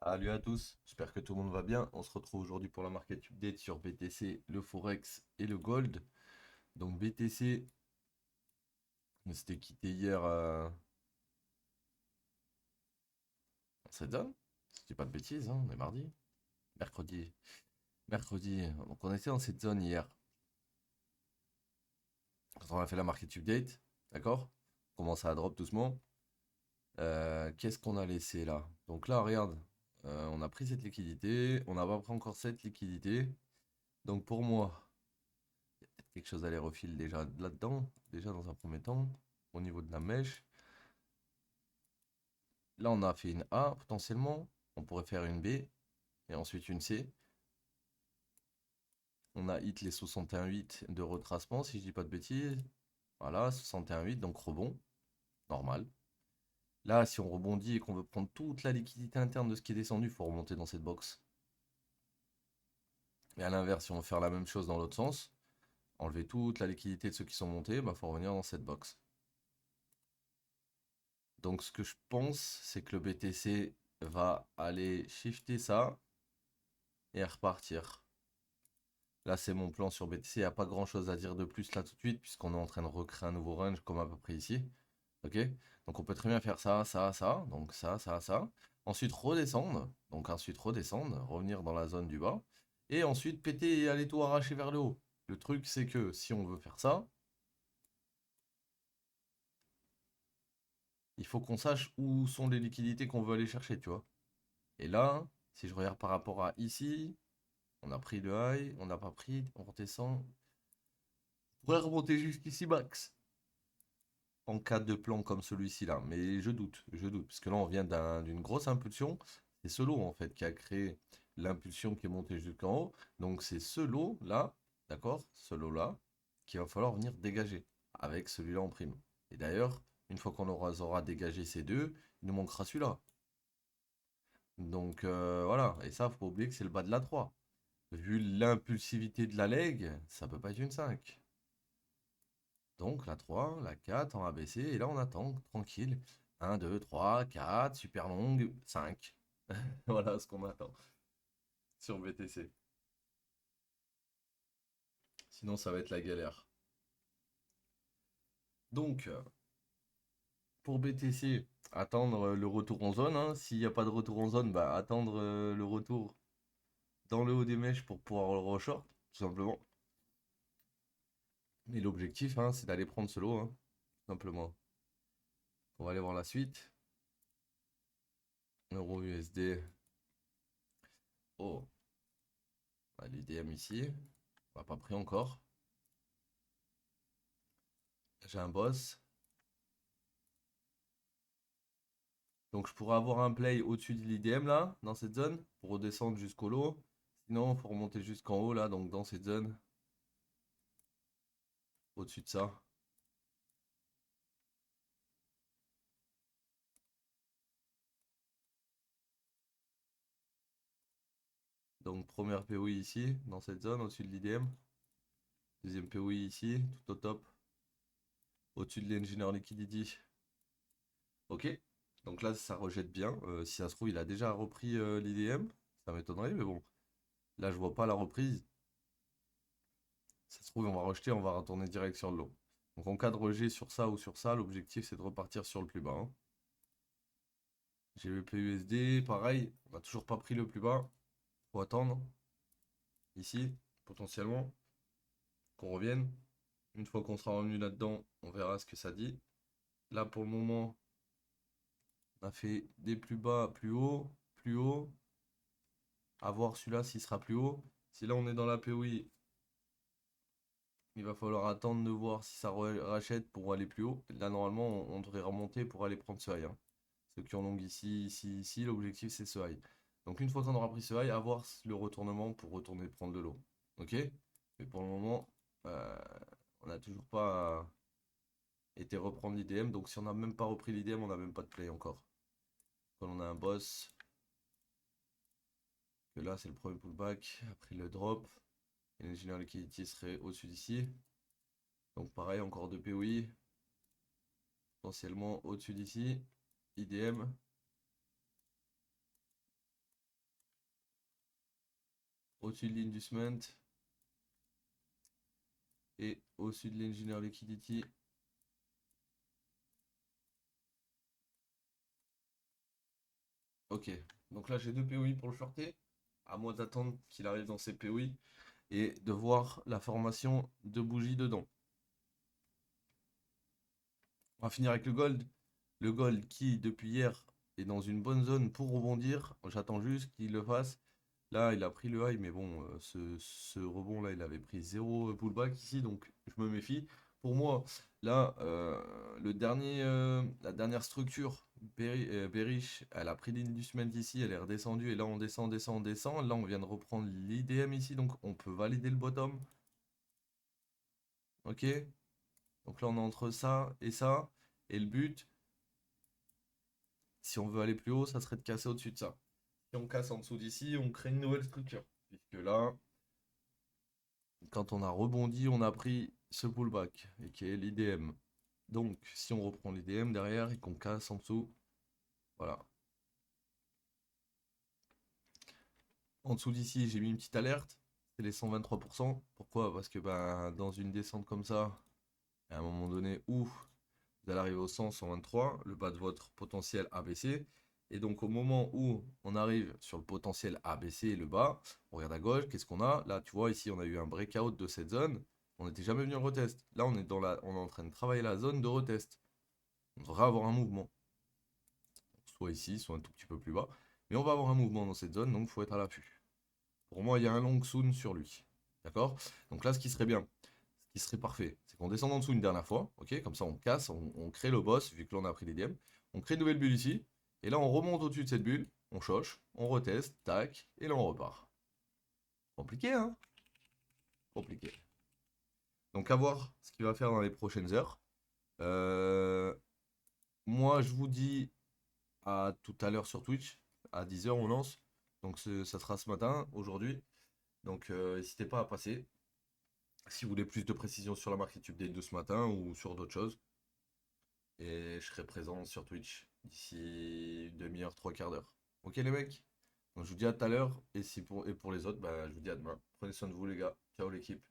Salut à tous, j'espère que tout le monde va bien. On se retrouve aujourd'hui pour la market update sur BTC, le Forex et le Gold. Donc BTC, on s'était quitté hier en cette zone. Si je dis pas de bêtises, hein, on est mardi. Mercredi. Mercredi. Donc on était dans cette zone hier. Quand on a fait la market update, d'accord? On commence à drop doucement. Qu'est-ce qu'on a laissé là? Donc là, regarde, on a pris cette liquidité. On n'a pas pris encore cette liquidité. Donc pour moi, quelque chose à les refil déjà là-dedans, déjà dans un premier temps, au niveau de la mèche. Là, on a fait une A potentiellement, on pourrait faire une B et ensuite une C. On a hit les 61,8 de retracement, si je dis pas de bêtises. Voilà, 61,8, donc rebond, normal. Là, si on rebondit et qu'on veut prendre toute la liquidité interne de ce qui est descendu, il faut remonter dans cette box. Et à l'inverse, si on veut faire la même chose dans l'autre sens, enlever toute la liquidité de ceux qui sont montés, bah faut revenir dans cette box. Donc ce que je pense, c'est que le BTC va aller shifter ça et repartir. Là, c'est mon plan sur BTC. Il n'y a pas grand chose à dire de plus là tout de suite, puisqu'on est en train de recréer un nouveau range comme à peu près ici. Ok? Donc on peut très bien faire ça, ça, ça. Donc ça, ça. Ensuite redescendre. Donc ensuite redescendre, revenir dans la zone du bas. Et ensuite péter et aller tout arracher vers le haut. Le truc, c'est que si on veut faire ça, il faut qu'on sache où sont les liquidités qu'on veut aller chercher, tu vois. Et là, si je regarde par rapport à ici, on a pris le high, on n'a pas pris, on redescend. On pourrait remonter jusqu'ici max. En cas de plan comme celui-ci là. Mais je doute. Parce que là, on vient d'une grosse impulsion. C'est ce lot en fait qui a créé l'impulsion qui est montée jusqu'en haut. Donc c'est ce lot là, d'accord? Ce lot là, qu'il va falloir venir dégager avec celui-là en prime. Et d'ailleurs, une fois qu'on aura dégagé ces deux, il nous manquera celui-là. Donc voilà. Et ça, faut pas oublier que c'est le bas de la 3. Vu l'impulsivité de la leg, ça peut pas être une 5. Donc la 3, la 4 en ABC, et là on attend, tranquille. Un, 2, 3, 4, super longue, 5. Voilà ce qu'on attend sur BTC. Sinon ça va être la galère. Donc pour BTC, attendre le retour en zone, hein. S'il n'y a pas de retour en zone, bah attendre le retour dans le haut des mèches pour pouvoir le reshort, tout simplement. Mais l'objectif, hein, c'est d'aller prendre ce lot, hein, tout simplement. On va aller voir la suite. Euro USD. Oh, l'IDM ici. On n'a pas pris encore. J'ai un boss. Donc je pourrais avoir un play au-dessus de l'IDM là, dans cette zone, pour redescendre jusqu'au lot. Sinon, il faut remonter jusqu'en haut là, donc dans cette zone, au-dessus de ça. Donc première POI ici, dans cette zone, au-dessus de l'IDM. Deuxième POI ici, tout au top, au-dessus de l'Engineer Liquidity. Ok, donc là ça rejette bien. Si ça se trouve, il a déjà repris l'IDM. Ça m'étonnerait, mais bon. Là, je vois pas la reprise. Ça se trouve, on va rejeter, on va retourner direct sur le lot. Donc en cas de rejet sur ça ou sur ça, l'objectif c'est de repartir sur le plus bas, hein. GBP USD, pareil, on n'a toujours pas pris le plus bas. Faut attendre, ici, potentiellement, qu'on revienne. Une fois qu'on sera revenu là-dedans, on verra ce que ça dit. Là, pour le moment, on a fait des plus bas, plus haut, plus haut. À voir celui-là s'il sera plus haut. Si là, on est dans la POI, il va falloir attendre de voir si ça rachète pour aller plus haut. Là, normalement, on devrait remonter pour aller prendre ce high, hein. Ceux qui ont long ici, ici, ici, l'objectif, c'est ce high. Donc, une fois qu'on aura pris ce high, à voir le retournement pour retourner prendre de l'eau. Ok? Mais pour le moment, euh, on n'a toujours pas été reprendre l'IDM. Donc si on n'a même pas repris l'IDM, on n'a même pas de play encore. Quand on a un boss, que là c'est le premier pullback, après le drop, et l'engineer liquidity serait au-dessus d'ici. Donc pareil, encore deux POI, potentiellement au-dessus d'ici. IDM, au-dessus de l'inducement et au-dessus de l'engineer liquidity. Ok, donc là j'ai deux POI pour le shorter, à moi d'attendre qu'il arrive dans ces POI et de voir la formation de bougies dedans. On va finir avec le gold. Le gold qui, depuis hier, est dans une bonne zone pour rebondir. J'attends juste qu'il le fasse. Là, il a pris le high, mais bon, ce rebond-là, il avait pris 0 pullback ici, donc je me méfie. Pour moi, là, la dernière structure bearish, elle a pris l'inducement ici, elle est redescendue, et là, on descend, descend, descend. Là, on vient de reprendre l'IDM ici, donc on peut valider le bottom. Ok? Donc là, on est entre ça et ça. Et le but, si on veut aller plus haut, ça serait de casser au-dessus de ça. Si on casse en dessous d'ici, on crée une nouvelle structure. Puisque là, quand on a rebondi, on a pris ce pullback, et qui est l'IDM. Donc, si on reprend l'IDM derrière et qu'on casse en dessous, voilà. En dessous d'ici, j'ai mis une petite alerte, c'est les 123%. Pourquoi? Parce que ben, dans une descente comme ça, à un moment donné où vous allez arriver au 100, 123, le bas de votre potentiel ABC. Et donc au moment où on arrive sur le potentiel ABC et le bas, on regarde à gauche, qu'est-ce qu'on a? Là, tu vois, ici, on a eu un breakout de cette zone. On n'était jamais venu en retest. Là, on est en train de travailler la zone de retest. On devrait avoir un mouvement. Soit ici, soit un tout petit peu plus bas. Mais on va avoir un mouvement dans cette zone, donc il faut être à l'affût. Pour moi, il y a un long soon sur lui. D'accord? Donc là, ce qui serait bien, ce qui serait parfait, c'est qu'on descende en dessous une dernière fois. Ok? Comme ça, on casse, on crée le boss, vu que là, on a pris les DM. On crée une nouvelle bulle ici. Et là, on remonte au-dessus de cette bulle. On choche, on reteste, tac, et là, on repart. Compliqué, hein? Compliqué. Donc, à voir ce qu'il va faire dans les prochaines heures. Euh, Moi, je vous dis à tout à l'heure sur Twitch. À 10 h, on lance. Donc, ça sera ce matin, aujourd'hui. Donc, n'hésitez pas à passer. Si vous voulez plus de précisions sur la marque YouTube Day de ce matin ou sur d'autres choses. Et je serai présent sur Twitch d'ici une demi-heure, trois quarts d'heure. Ok les mecs? Donc je vous dis à tout à l'heure. Et pour les autres, bah, je vous dis à demain. Prenez soin de vous les gars. Ciao l'équipe.